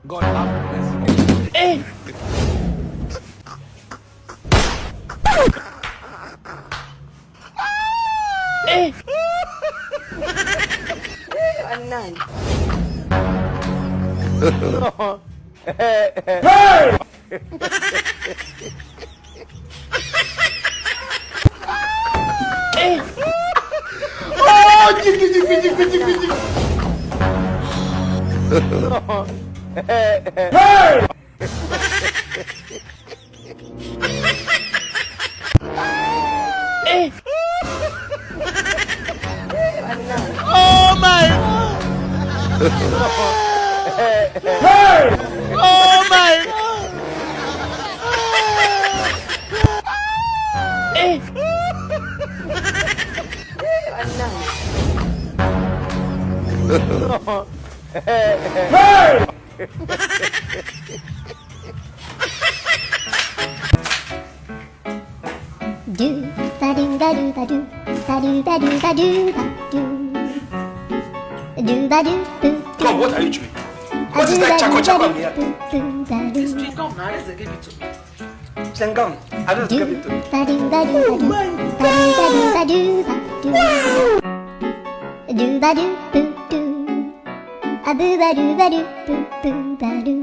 God have mercy. Anan. Oh, jig, jig, jig, jig, jig, jig, jig. Oh my! Oh my! Anan. Do ba do ba do ba do ba do ba do ba do ba do ba do boo. Come, what are you doing? What is that chako chako here? This chewing gum now, let's give it to me. Chewing gum, I don't give it to me. Ba do ba do ba do ba do ba do ba do ba do boo do a boo ba do boo boo ba do.